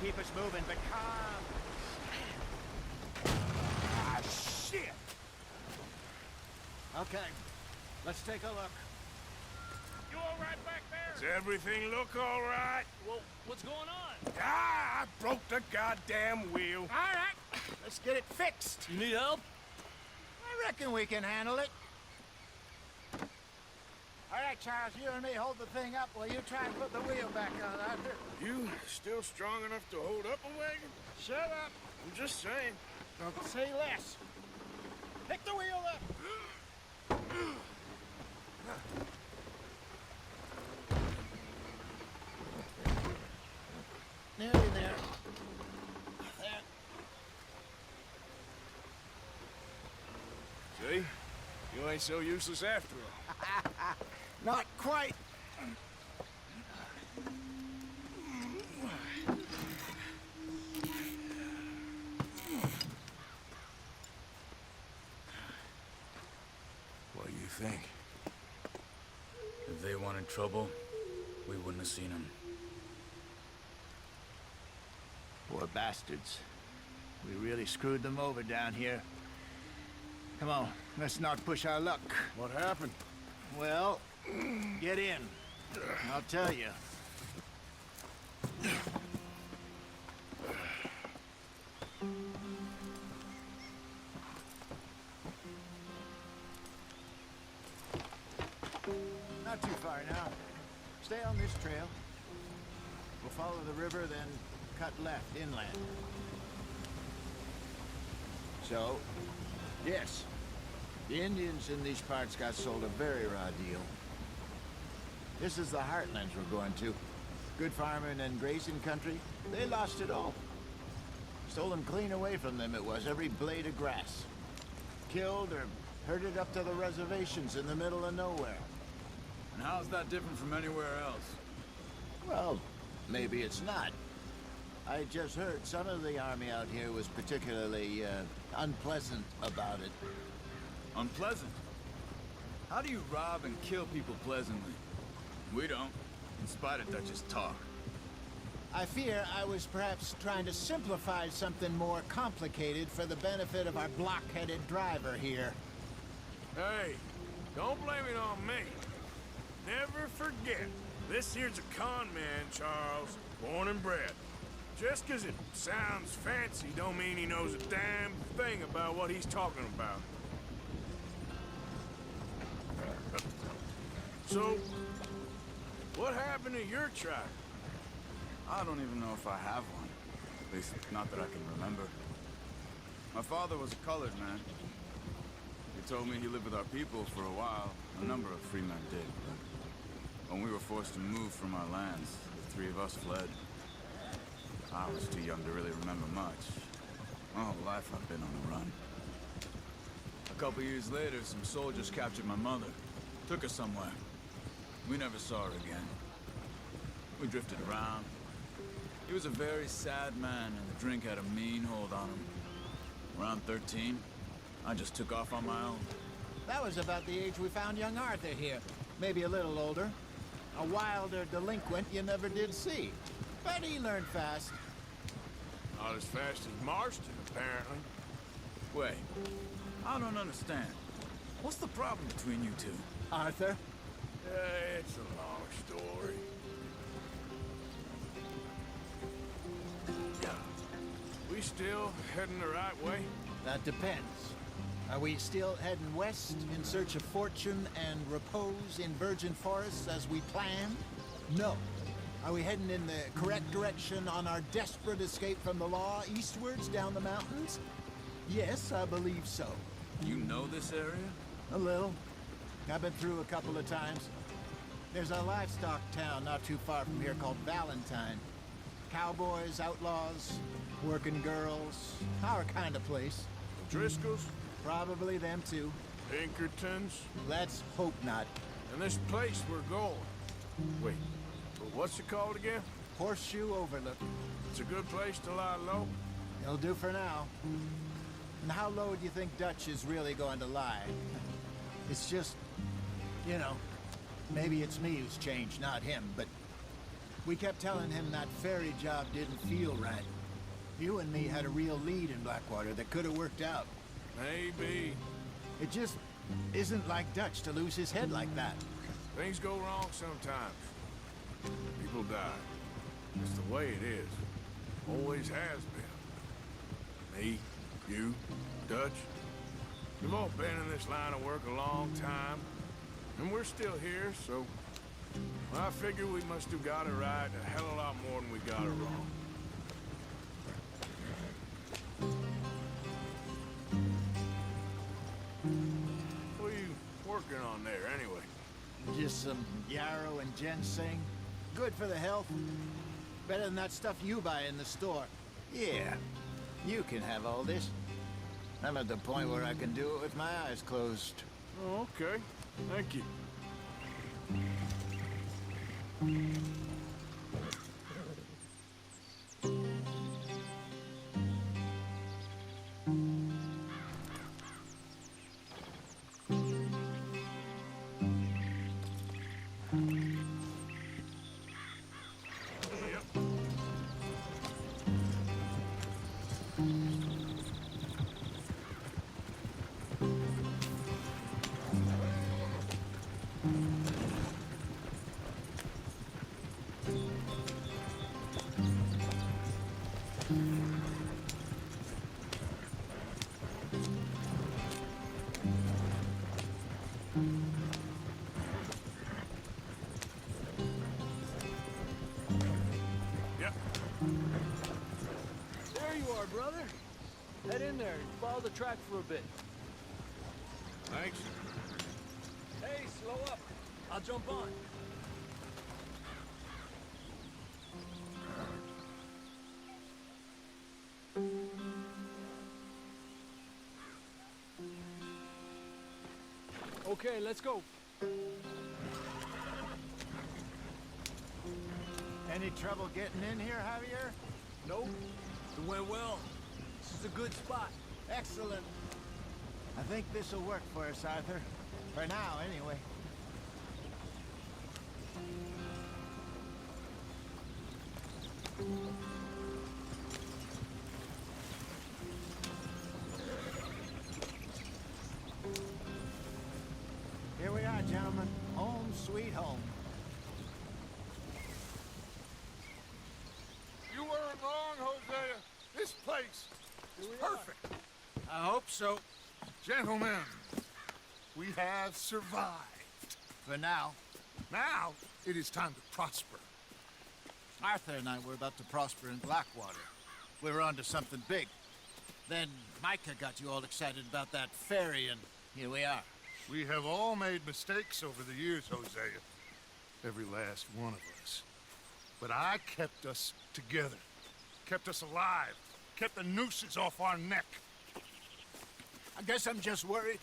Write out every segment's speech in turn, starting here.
keep us moving, but calm. Ah, shit! Okay, let's take a look. You all right back there? Does everything look all right? Well, what's going on? Ah, I broke the goddamn wheel. All right, let's get it fixed. You need help? I reckon we can handle it. All right, Charles, you and me hold the thing up while you try and put the wheel back on, Arthur. You still strong enough to hold up a wagon? Shut up. I'm just saying. Don't say less. Pick the wheel up. Nearly there. There. See? You ain't so useless after all. Not quite. What do you think? If they wanted trouble, we wouldn't have seen them. Poor bastards. We really screwed them over down here. Come on, let's not push our luck. What happened? Well, get in. I'll tell you. Not too far now. Stay on this trail. We'll follow the river, then cut left inland. So, yes, the Indians in these parts got sold a very raw deal. This is the heartlands we're going to. Good farming and grazing country. They lost it all. Stolen clean away from them it was, every blade of grass. Killed or herded up to the reservations in the middle of nowhere. And how's that different from anywhere else? Well, maybe it's not. I just heard some of the army out here was particularly, unpleasant about it. Unpleasant? How do you rob and kill people pleasantly? We don't, in spite of Dutch's talk. I fear I was perhaps trying to simplify something more complicated for the benefit of our block-headed driver here. Hey, don't blame it on me. Never forget, this here's a con man, Charles, born and bred. Just 'cause it sounds fancy don't mean he knows a damn thing about what he's talking about. So, what happened to your tribe? I don't even know if I have one. At least, not that I can remember. My father was a colored man. He told me he lived with our people for a while. A number of free men did, but when we were forced to move from our lands, the three of us fled. I was too young to really remember much. My whole life I've been on the run. A couple years later, some soldiers captured my mother. Took her somewhere. We never saw her again. We drifted around. He was a very sad man, and the drink had a mean hold on him. Around 13, I just took off on my own. That was about the age we found young Arthur here. Maybe a little older. A wilder delinquent you never did see. But he learned fast. Not as fast as Marston, apparently. Wait, I don't understand. What's the problem between you two? Arthur? It's a long story. Yeah. We still heading the right way? That depends. Are we still heading west in search of fortune and repose in virgin forests as we planned? No. Are we heading in the correct direction on our desperate escape from the law eastwards down the mountains? Yes, I believe so. You know this area? A little. I've been through a couple of times. There's a livestock town not too far from here called Valentine. Cowboys, outlaws, working girls, our kind of place. Driscoll's? Probably them too. Pinkertons? Let's hope not. And this place we're going. Wait, but what's it called again? Horseshoe Overlook. It's a good place to lie low. It'll do for now. And how low do you think Dutch is really going to lie? It's just, you know, maybe it's me who's changed, not him, but We kept telling him that ferry job didn't feel right. You and me had a real lead in Blackwater that could have worked out. Maybe. It just isn't like Dutch to lose his head like that. Things go wrong sometimes. People die. It's the way it is. Always has been. Me, you, Dutch. We've all been in this line of work a long time. And we're still here, so... I figure we must have got it right a hell of a lot more than we got it wrong. What are you working on there, anyway? Just some yarrow and ginseng. Good for the health. Better than that stuff you buy in the store. Yeah, you can have all this. I'm at the point where I can do it with my eyes closed. Oh, okay. Thank you. There you are, brother. Head in there and follow the track for a bit. Thanks. Hey, slow up. I'll jump on. Okay, let's go. Any trouble getting in here, Javier? Nope. It went well. This is a good spot. Excellent. I think this'll work for us, Arthur. For now, anyway. Here we are, gentlemen. Home sweet home. You weren't wrong, Hosea. This place is perfect. I hope so. Gentlemen, we have survived. For now. Now, it is time to prosper. Arthur and I were about to prosper in Blackwater. We were onto something big. Then Micah got you all excited about that ferry, and here we are. We have all made mistakes over the years, Hosea. Every last one of us. But I kept us together. Kept us alive. Kept the nooses off our neck. I guess I'm just worried.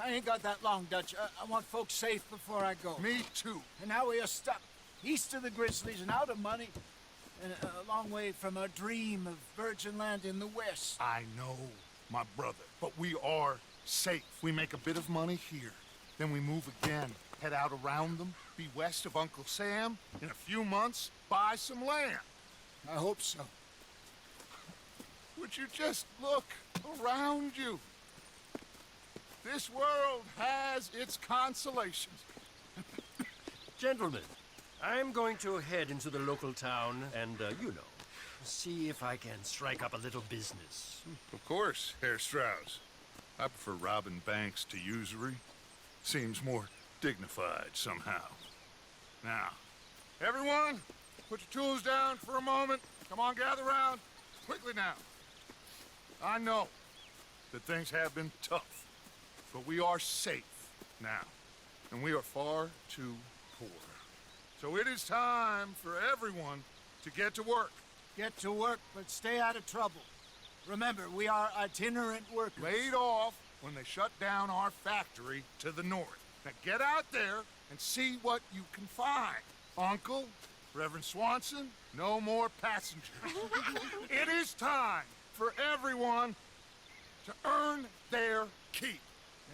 I ain't got that long, Dutch. I want folks safe before I go. Me too. And now we are stuck east of the Grizzlies and out of money, and a long way from our dream of virgin land in the west. I know, my brother. But we are safe. We make a bit of money here. Then we move again. Head out around them. Be west of Uncle Sam. In a few months, buy some land. I hope so. Would you just look around you? This world has its consolations. Gentlemen, I'm going to head into the local town and, you know, see if I can strike up a little business. Of course, Herr Strauss. I prefer robbing banks to usury. Seems more dignified somehow. Now, everyone, put your tools down for a moment. Come on, gather round. Quickly now. I know that things have been tough, but we are safe now, and we are far too poor. So it is time for everyone to get to work. Get to work, but stay out of trouble. Remember, we are itinerant workers. Laid off when they shut down our factory to the north. Now get out there and see what you can find. Uncle, Reverend Swanson, no more passengers. It is time for everyone to earn their keep.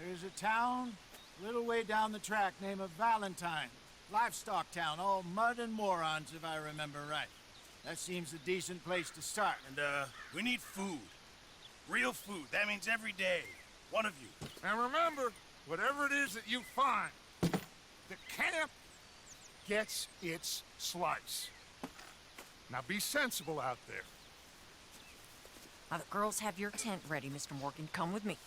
There's a town a little way down the track named Valentine. Livestock town, all mud and morons, if I remember right. That seems a decent place to start. And, we need food. Real food. That means every day. One of you. And remember, whatever it is that you find, the camp gets its slice. Now be sensible out there. Now the girls have your tent ready, Mr. Morgan. Come with me.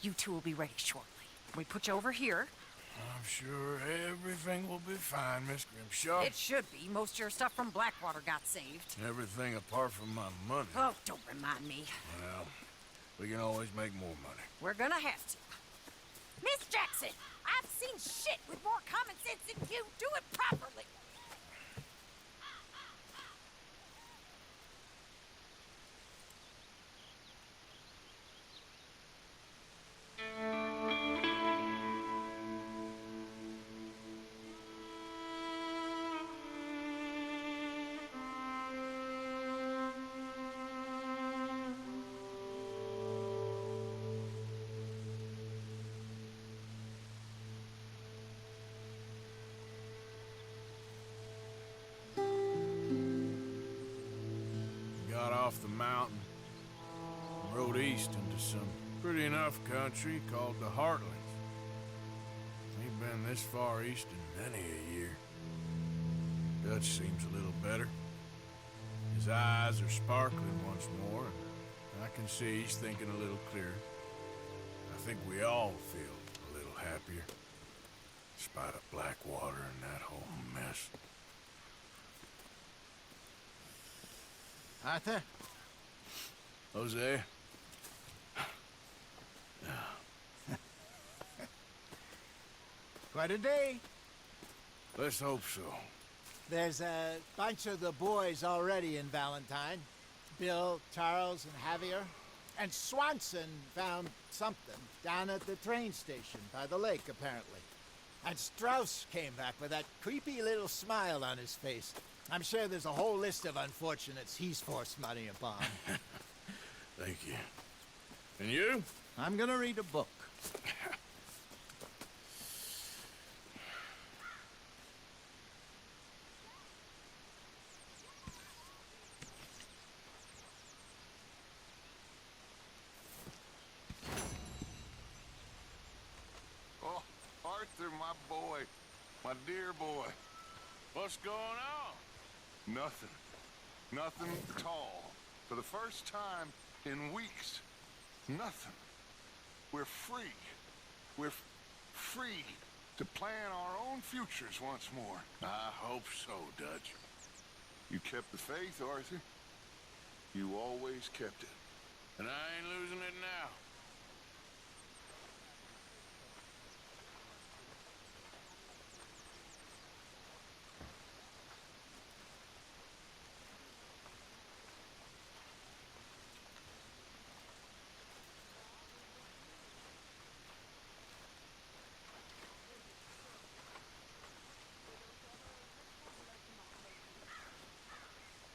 You two will be ready shortly. We put you over here. I'm sure everything will be fine, Miss Grimshaw. It should be. Most of your stuff from Blackwater got saved. Everything apart from my money. Oh, don't remind me. Well, we can always make more money. We're gonna have to. Miss Jackson, I've seen shit with more common sense than you. Do it properly. Got off the mountain and rode east into some pretty enough country called the Heartlands. Ain't been this far east in many a year. Dutch seems a little better. His eyes are sparkling once more, and I can see he's thinking a little clearer. I think we all feel a little happier, in spite of Blackwater and that whole mess. Arthur? Jose? Quite a day. Let's hope so. There's a bunch of the boys already in Valentine. Bill, Charles, and Javier. And Swanson found something down at the train station by the lake, apparently. And Strauss came back with that creepy little smile on his face. I'm sure there's a whole list of unfortunates he's forced money upon. Thank you. And you? I'm gonna read a book. Oh, Arthur, my boy. My dear boy. What's going on? Nothing. Nothing at all. For the first time in weeks. Nothing. We're free. We're free to plan our own futures once more. I hope so, Dutch. You kept the faith, Arthur. You always kept it. And I ain't losing it now.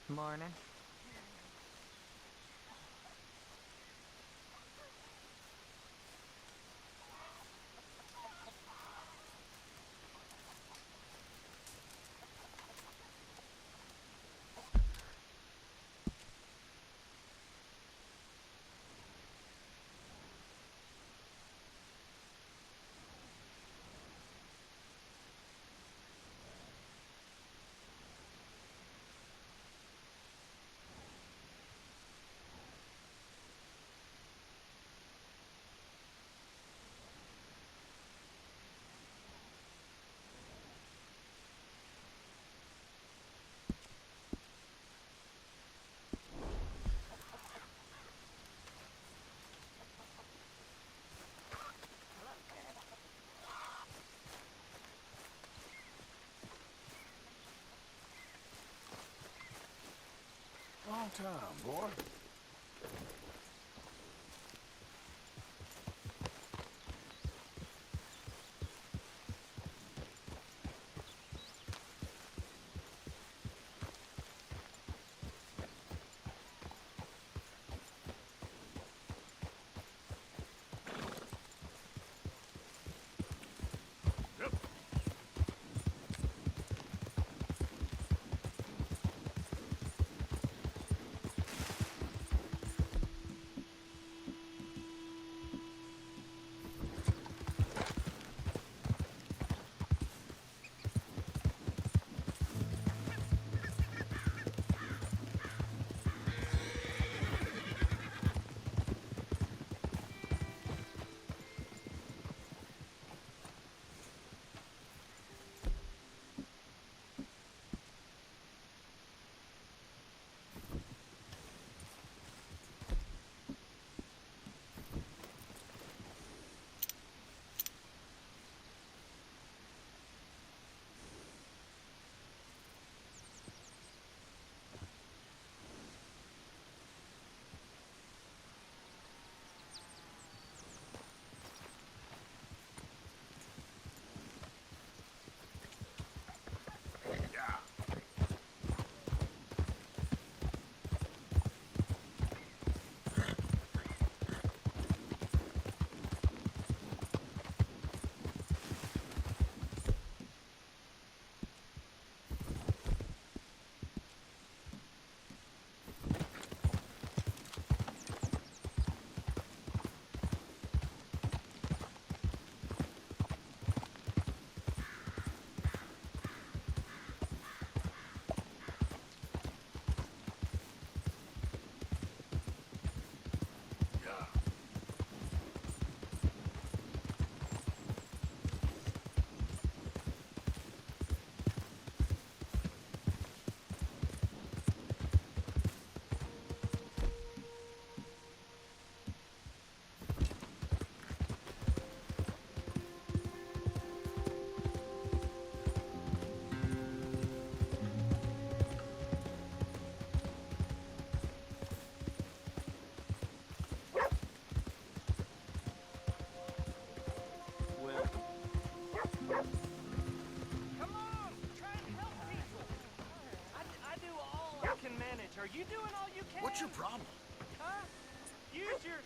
Morning. Long time, boy. you doing all you can? What's your problem? Huh? Use your...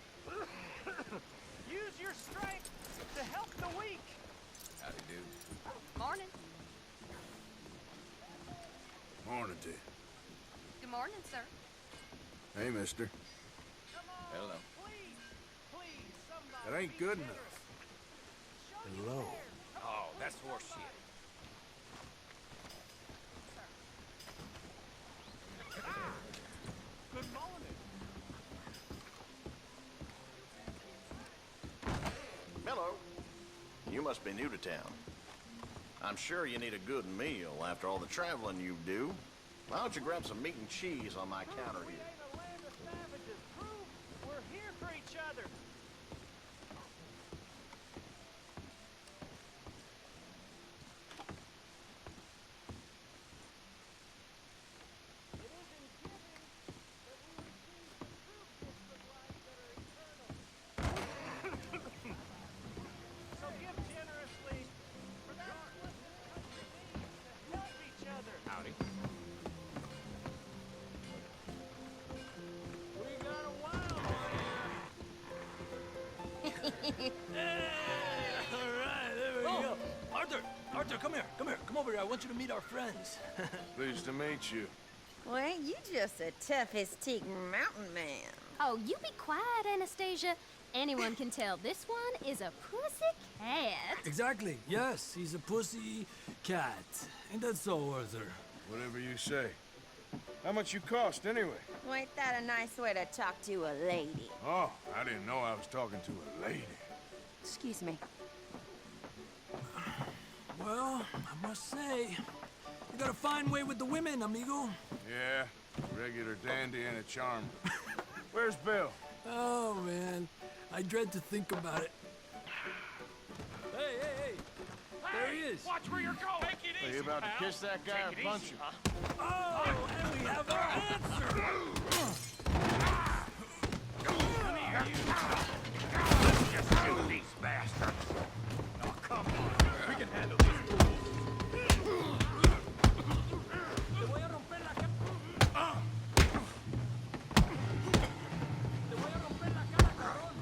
use your strength to help the weak. Howdy, dude. Morning. Morning to you. Good morning, sir. Hey, mister. Come on, Hello. please, please, somebody. That ain't be good generous. enough. Show you Hello. care. Oh, that's horseshit. Good morning. Hello. You must be new to town. I'm sure you need a good meal after all the traveling you do. Why don't you grab some meat and cheese on my counter We here? ain't a land of savages. Prove we're here for each other. It is in giving that we receive the true gifts of life that are eternal. So give generously, for that blessed country needs to help each other. Howdy. We got a wild one here. All right, there we go. Arthur, come here. Come over here. I want you to meet our friends. Pleased to meet you. Well, ain't you just a toughest teak mountain man? Oh, you be quiet, Anastasia. Anyone can tell this one is a pussy cat. Exactly. Yes, he's a pussy cat. Ain't that so, Arthur? Whatever you say. How much you cost, anyway? Well, ain't that a nice way to talk to a lady? Oh, I didn't know I was talking to a lady. Excuse me. Well, I must say, you got a fine way with the women, amigo. Yeah, regular dandy and a charmer. Where's Bill? Oh, man. I dread to think about it. Hey! There he is. Watch where you're going. Take it Are you about to kiss that guy or punch him? Oh, and we have our answer. Te voy a romper la cara. Te voy a romper la cara, cabrón.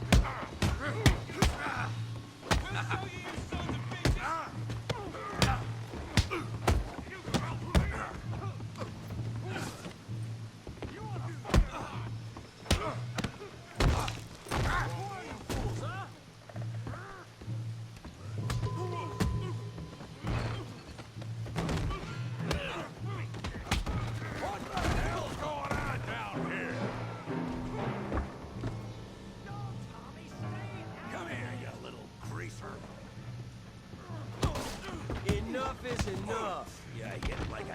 Enough is enough. Yeah, hit him like a...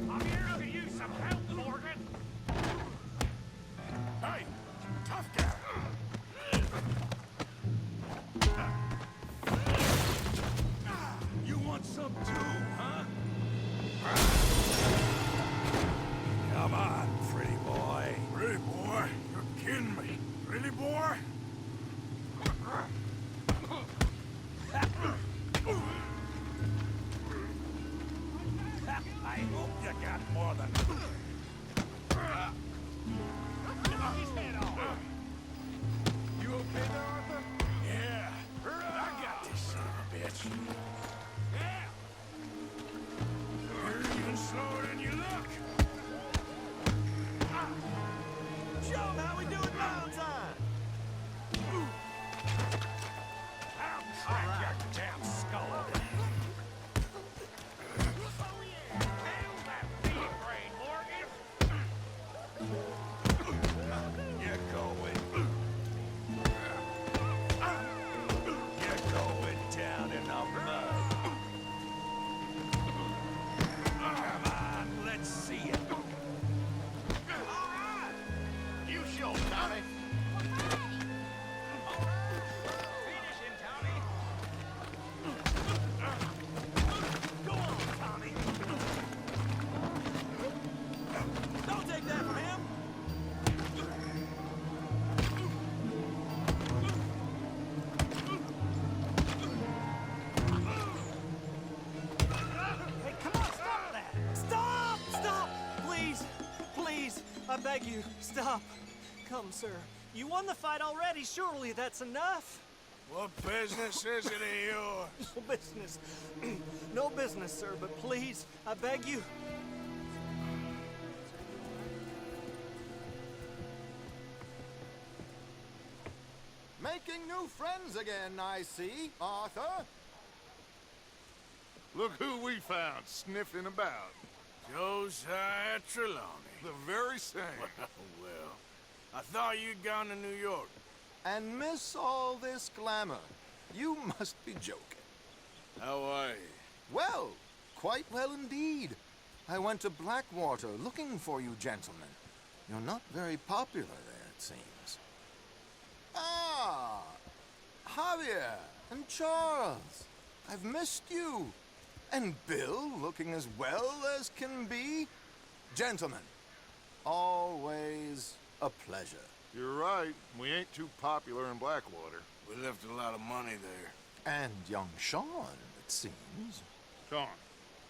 I'm here to use some help, Morgan. Hey, tough guy. You want some too, huh? Come on, pretty boy. Pretty boy? You're kidding me. Really, boy? I hope you got more than... You okay there, Arthur? Yeah, I got this son of a bitch. Yeah. You're even slower than you look. Show 'em how we do it Valentine. I'll crack your damn skull open. Nail that feed brain, Morgan. beg you, stop. Come, sir. You won the fight already. Surely that's enough. What business is it of yours? No business. No business, sir, but please, I beg you. Making new friends again, I see, Arthur. Look who we found sniffing about. Josiah Trelawney. The very same. Well, I thought you'd gone to New York. And miss all this glamour. You must be joking. How are you? Well, quite well indeed. I went to Blackwater looking for you gentlemen. You're not very popular there, it seems. Ah! Javier and Charles. I've missed you. And Bill looking as well as can be. Gentlemen, always a pleasure. You're right. We ain't too popular in Blackwater. We left a lot of money there. And young Sean, it seems. Sean,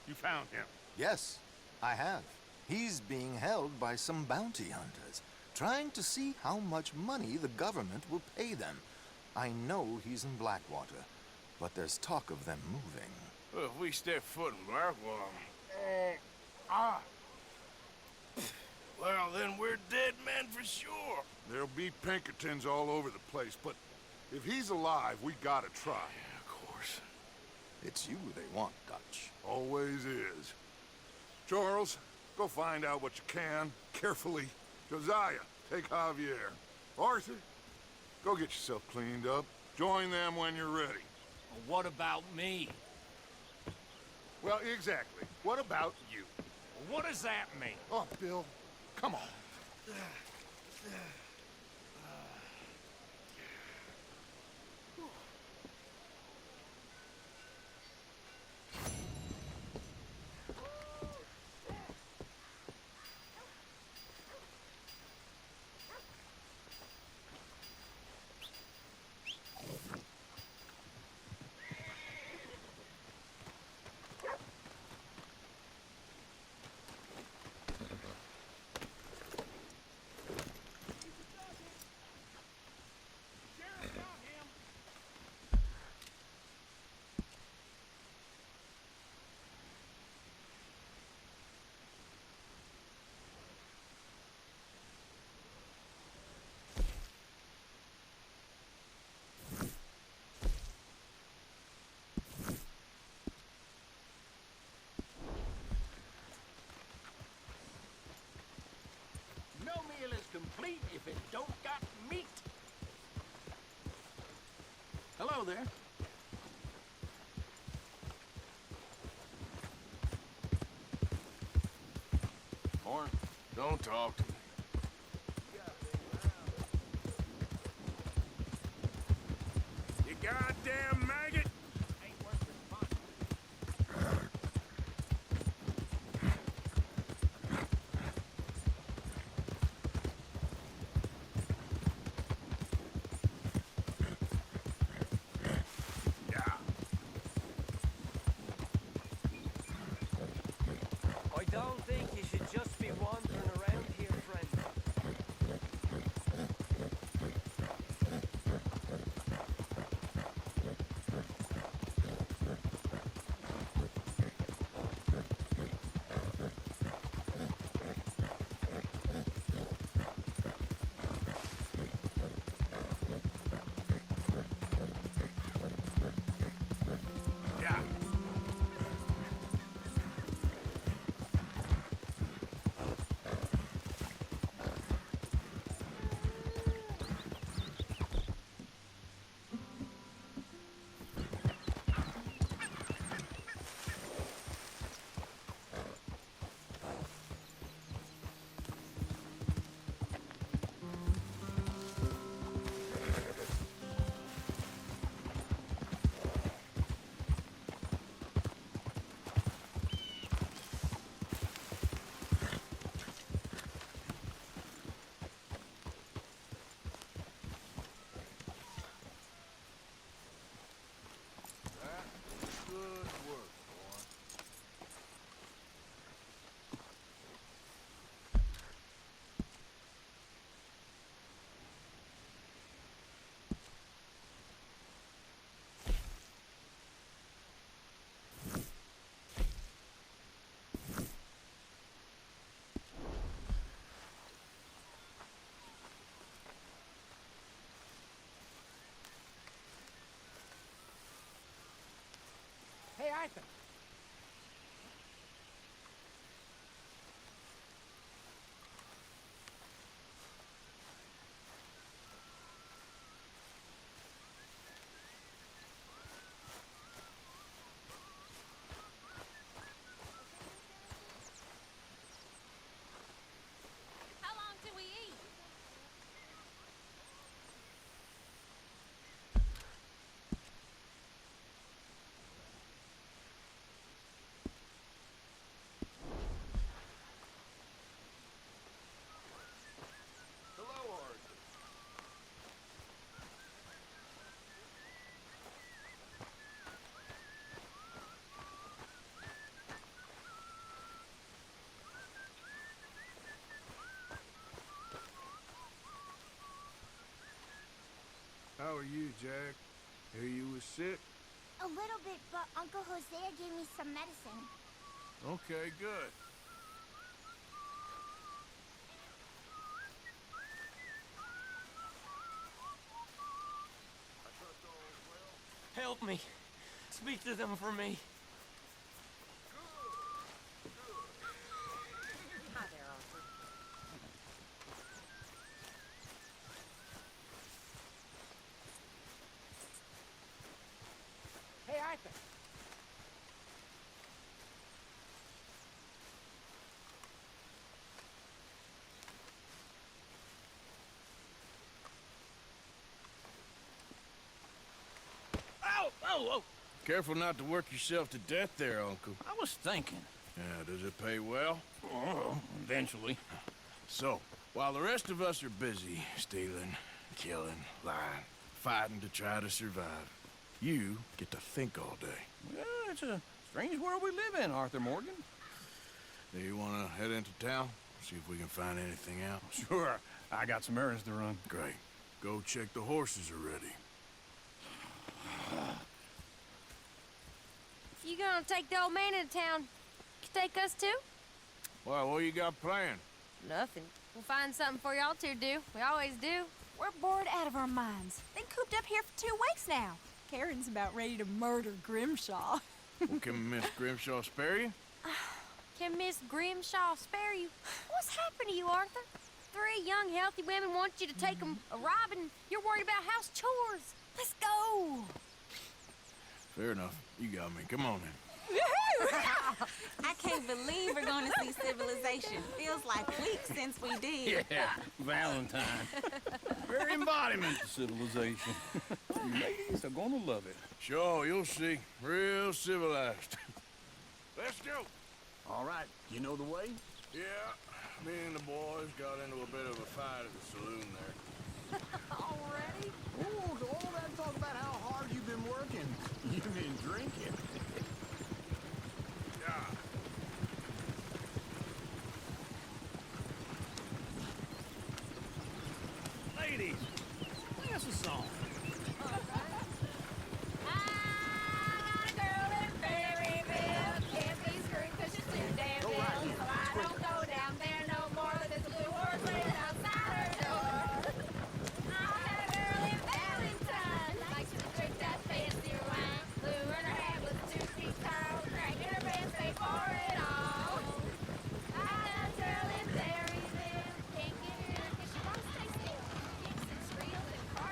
you found him. Yes, I have. He's being held by some bounty hunters, trying to see how much money the government will pay them. I know he's in Blackwater, but there's talk of them moving. Well, if we step foot in Blackwater... Well, then we're dead men for sure. There'll be Pinkertons all over the place, but if he's alive, we gotta try. Yeah, of course. It's you they want, Dutch. Always is. Charles, go find out what you can, carefully. Josiah, take Javier. Arthur, go get yourself cleaned up. Join them when you're ready. What about me? Well, exactly. What about you? What does that mean? Oh, Bill, come on. No meal is complete if it don't got meat. Hello there. Horn, don't talk to me. You goddamn maggot! I don't think you should just be wandering around here, friend. Arthur. How long till we eat? Hello, Arthur. How are you, Jack? Hear you was sick? A little bit, but Uncle Hosea gave me some medicine. Okay, good. Help me. Speak to them for me. Hi there, Arthur. Hey, Arthur. Ow! Oh, oh! Careful not to work yourself to death there, Uncle. I was thinking. Yeah, does it pay well? Oh, eventually. So, while the rest of us are busy stealing, killing, lying, fighting to try to survive, you get to think all day. Well, it's a strange world we live in, Arthur Morgan. Do you want to head into town? See if we can find anything out? Sure. I got some errands to run. Great. Go check the horses are ready. If you gonna take the old man into town, you take us too? Well, what you got planned? Nothing. We'll find something for y'all to do. We always do. We're bored out of our minds. Been cooped up here for 2 weeks now. Karen's about ready to murder Grimshaw. Well, can Miss Grimshaw spare you? Can Miss Grimshaw spare you? What's happened to you, Arthur? 3 young, healthy women want you to take them a robbing. You're worried about house chores. Let's go. Fair enough. You got me. Come on then. I can't believe we're going to see civilization. Feels like weeks since we did. Yeah, Valentine. Very embodiment of civilization. You ladies are gonna love it. Sure, you'll see. Real civilized. Let's go. All right, you know the way? Yeah, me and the boys got into a bit of a fight at the saloon there. Already? Ooh, so all that talk about how hard you've been working. You've been drinking. Yeah. Ladies, sing us a song.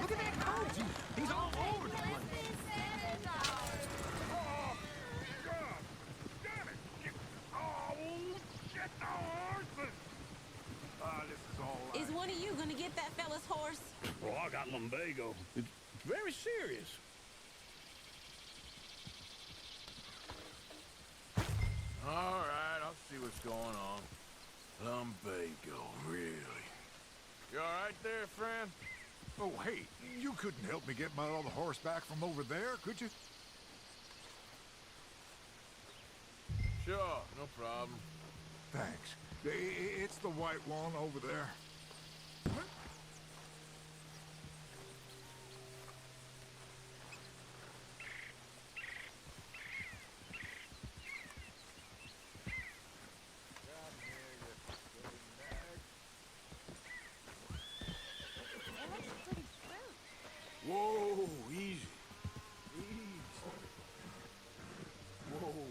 Look at that coach. He's all over the place. Damn it! Oh, shit, Arthur! This is all right. Is one of you going to get that fella's horse? Oh, I got lumbago. It's very serious. All right, I'll see what's going on. Lumbago, really? You all right there, friend? Oh, hey, you couldn't help me get my other horse back from over there, could you? Sure, no problem. Thanks. It's the white one over there. Whoa, easy. Easy. Whoa.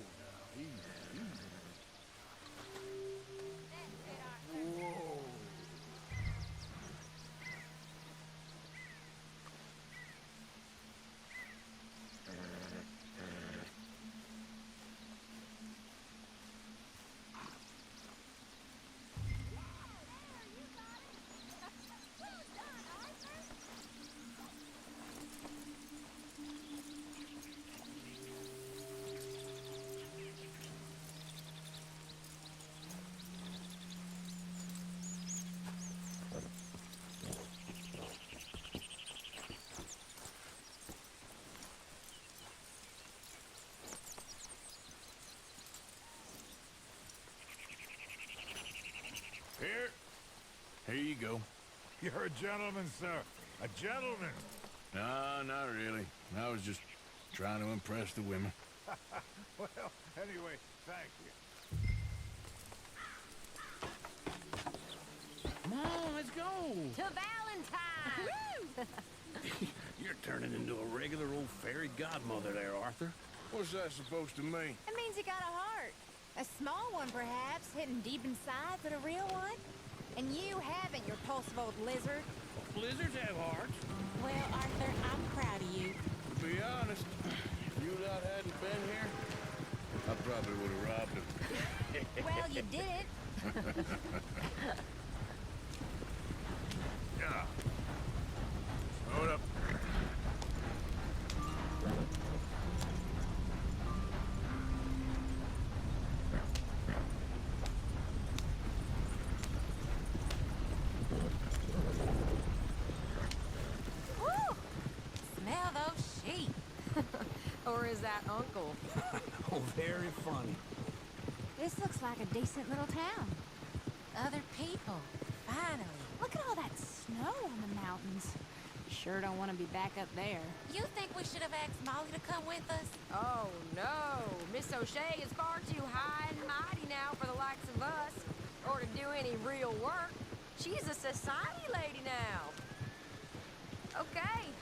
Here you go. You're a gentleman, sir. A gentleman. No, not really. I was just trying to impress the women. Well, anyway, thank you. Come on, let's go. To Valentine! You're turning into a regular old fairy godmother there, Arthur. What's that supposed to mean? It means you got a heart. A small one, perhaps, hidden deep inside, but a real one. And you haven't, you repulsive old lizard. Lizards have hearts. Well, Arthur, I'm proud of you. To be honest, if you lot hadn't been here, I probably would have robbed him. Well, you did it. Yeah. Hold up. Woo! Smell those sheep. Or is that Uncle? Oh, very funny. This looks like a decent little town. Other people. Finally. Look at all that snow on the mountains. Sure don't want to be back up there. You think we should have asked Molly to come with us? Oh, no. Miss O'Shea is far too high and mighty now for the likes of us, or to do any real work. She's a society lady now. Okay.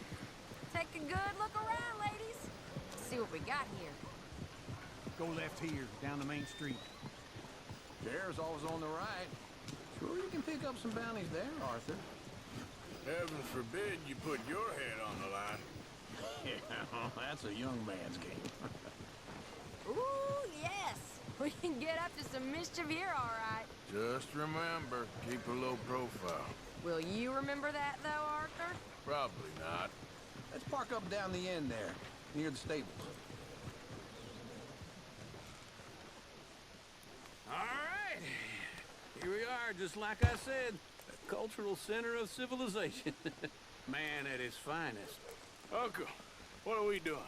Take a good look around, ladies. See what we got here. Go left here, down the main street. Chair's always on the right. Sure you can pick up some bounties there, Arthur. Heaven forbid you put your head on the line. Yeah, that's a young man's game. Ooh, yes. We can get up to some mischief here, all right. Just remember, keep a low profile. Will you remember that, though, Arthur? Probably not. Let's park up down the end there, near the stables. All right. Here we are, just like I said. The cultural center of civilization. Man at his finest. Uncle, what are we doing?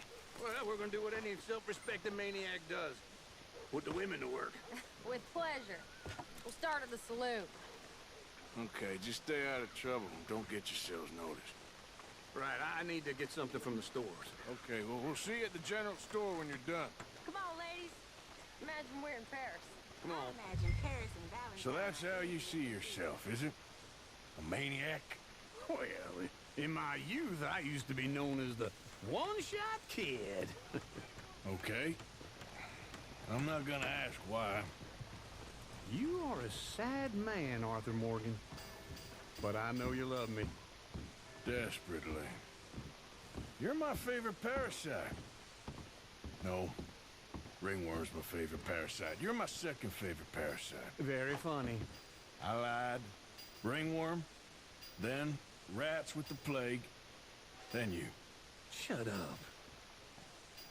Well, we're gonna do what any self-respecting maniac does. Put the women to work. With pleasure. We'll start at the saloon. Okay, just stay out of trouble and don't get yourselves noticed. Right, I need to get something from the stores. Okay, well, we'll see you at the general store when you're done. Come on, ladies. Imagine we're in Paris. Come on. Imagine Paris and Valentine. So that's how you see yourself, is it? A maniac? Well, in my youth, I used to be known as the one-shot kid. Okay. I'm not gonna ask why. You are a sad man, Arthur Morgan. But I know you love me. Desperately. You're my favorite parasite. No. Ringworm's my favorite parasite. You're my second favorite parasite. Very funny. I lied. Ringworm, then rats with the plague, then you. Shut up.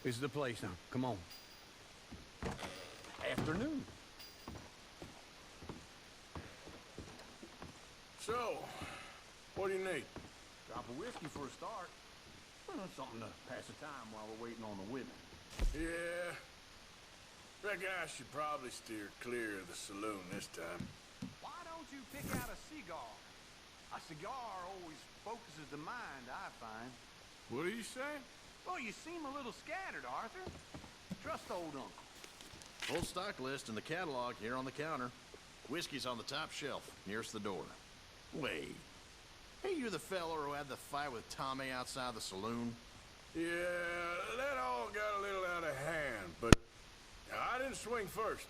This is the place now. Come on. Afternoon. So, what do you need? Drop of whiskey for a start. Well, something to pass the time while we're waiting on the women. Yeah. Reckon I should probably steer clear of the saloon this time. Why don't you pick out a cigar? A cigar always focuses the mind, I find. What are you saying? Well, you seem a little scattered, Arthur. Trust old uncle. Full stock list in the catalog here on the counter. Whiskey's on the top shelf, nearest the door. Wait. Hey, you the feller who had the fight with Tommy outside the saloon? Yeah, that all got a little out of hand, but I didn't swing first.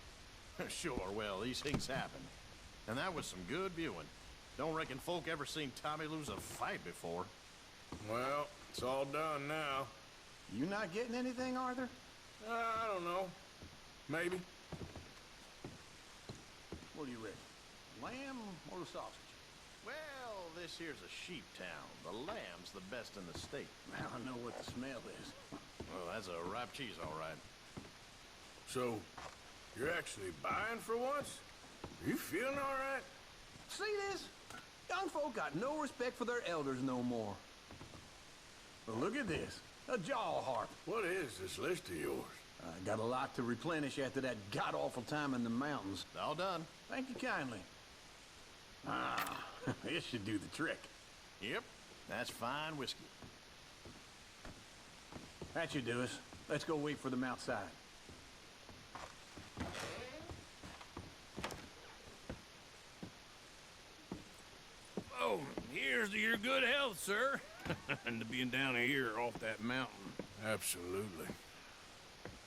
Sure, well, these things happen. And that was some good viewing. Don't reckon folk ever seen Tommy lose a fight before. Well, it's all done now. You not getting anything, Arthur? I don't know. Maybe. What do you reckon? Lamb or the sausage? Well, this here's a sheep town. The lamb's the best in the state. Now I know what the smell is. Well, that's a ripe cheese, all right. So, you're actually buying for once? Are you feeling all right? See this? Young folk got no respect for their elders no more. But look at this. A jaw harp. What is this list of yours? I got a lot to replenish after that god-awful time in the mountains. All done. Thank you kindly. Ah, This should do the trick. Yep, that's fine whiskey. That should do us. Let's go wait for them outside. Oh, here's to your good health, sir. And to being down here off that mountain. Absolutely.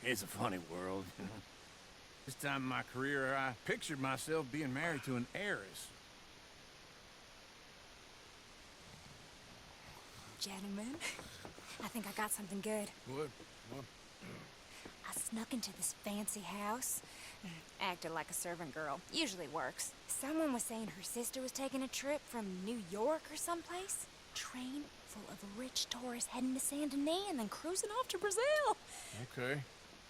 It's a funny world, you know. This time in my career, I pictured myself being married to an heiress. Gentlemen, I think I got something good. What? I snuck into this fancy house. Acted like a servant girl. Usually works. Someone was saying her sister was taking a trip from New York or someplace. Train full of rich tourists heading to Saint Denis and then cruising off to Brazil. Okay.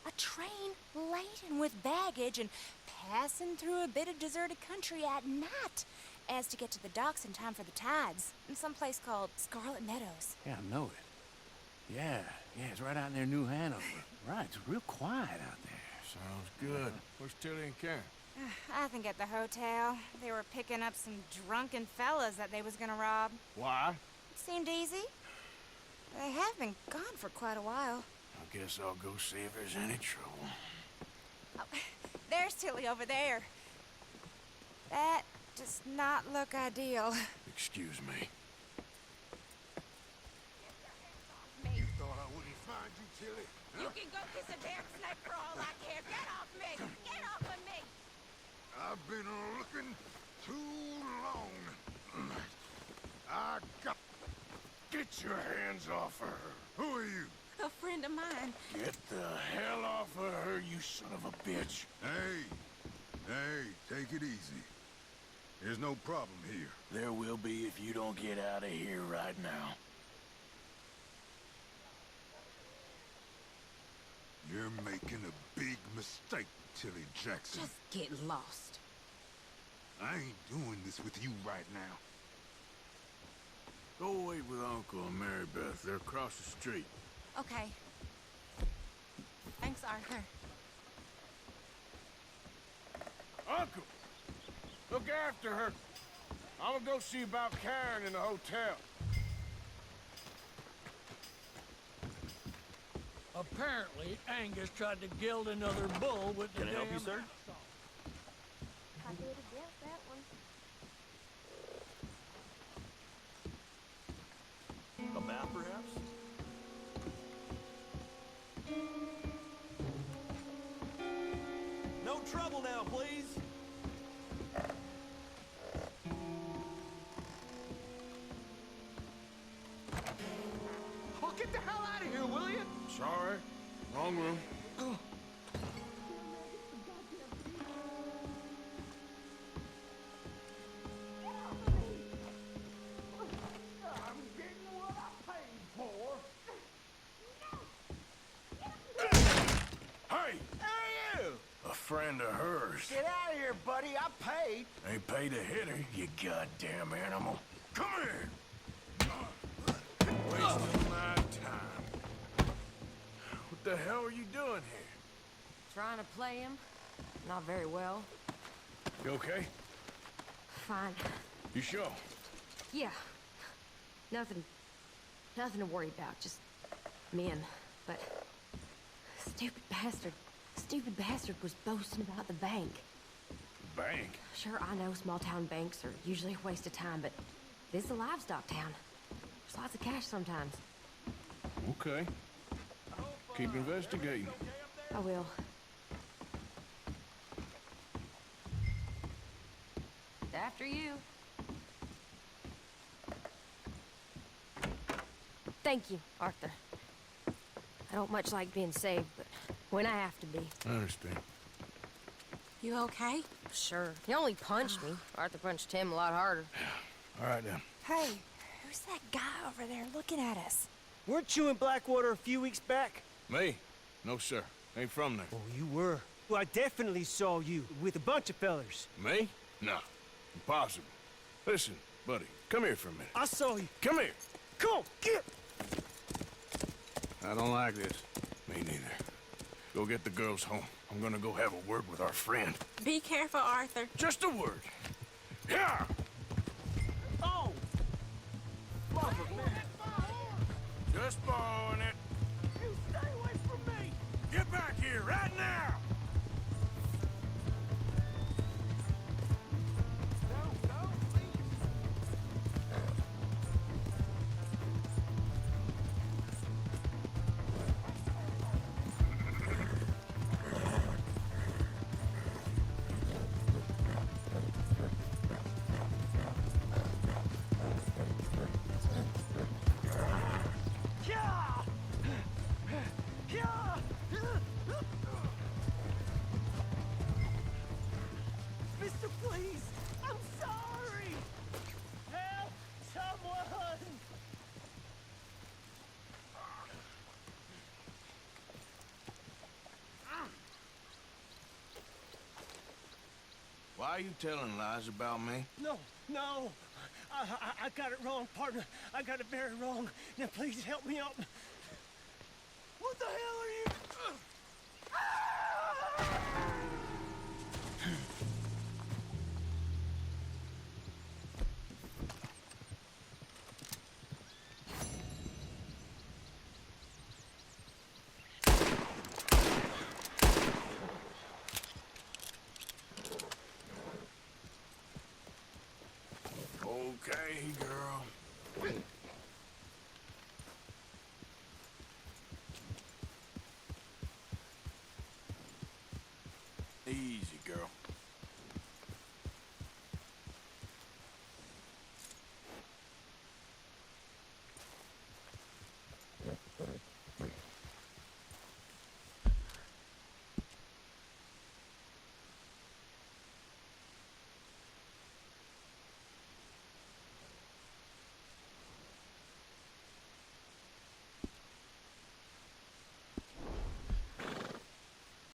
A train laden with baggage and passing through a bit of deserted country at night as to get to the docks in time for the tides in some place called Scarlet Meadows. Yeah, I know it. Yeah, it's right out near New Hanover. Right, it's real quiet out there. Sounds good. Where's Tilly and Karen? I think at the hotel. They were picking up some drunken fellas that they was gonna rob. Why? It seemed easy. They have been gone for quite a while. I guess I'll go see if there's any trouble. Oh, there's Tilly over there. That does not look ideal. Excuse me. You thought I wouldn't find you, Tilly? You can go kiss a damn snake for all I care. Get off me! Get off of me! I've been looking too long. I got... Get your hands off her. Who are you? A friend of mine. Get the hell off of her, you son of a bitch. Hey, take it easy. There's no problem here. There will be if you don't get out of here right now. You're making a big mistake, Tilly Jackson. Just get lost. I ain't doing this with you right now. Go wait with Uncle and Mary Beth. They're across the street. Okay. Thanks, Arthur. Uncle! Look after her. I'm gonna go see about Karen in the hotel. Apparently, Angus tried to gild another bull with the Can I help you, damn sir? I did against that one. A map, perhaps? No trouble now, please. Oh, get the hell out of here, will you? Sorry. Wrong room. I'm getting what I paid for. Hey! Hey, you! A friend of hers. Get out of here, buddy. I paid. Ain't paid to hit her, you goddamn animal. Come here! Wasting my time. What the hell are you doing here? Trying to play him. Not very well. You okay? Fine. You sure? Yeah. Nothing to worry about. Just men. But stupid bastard was boasting about the bank. Bank? Sure, I know small town banks are usually a waste of time, but this is a livestock town. There's lots of cash sometimes. Okay. Keep investigating. I will. After you. Thank you, Arthur. I don't much like being saved, but when I have to be. I understand. You okay? Sure. He only punched me. Arthur punched him a lot harder. All right, then. Hey, who's that guy over there looking at us? Weren't you in Blackwater a few weeks back? Me? No, sir. Ain't from there. Oh, you were. Well, I definitely saw you with a bunch of fellers. Me? No. Impossible. Listen, buddy, come here for a minute. I saw you. Come here. Come on, get! I don't like this. Me neither. Go get the girls home. I'm gonna go have a word with our friend. Be careful, Arthur. Just a word. Yeah! Just borrowing it. You stay away from me! Get back here right now! No, please! Yeah! Yeah! Mister, please! I'm sorry! Help! Someone! Why are you telling lies about me? No, no. I got it wrong, partner. I got it very wrong. Now please help me out. What the hell are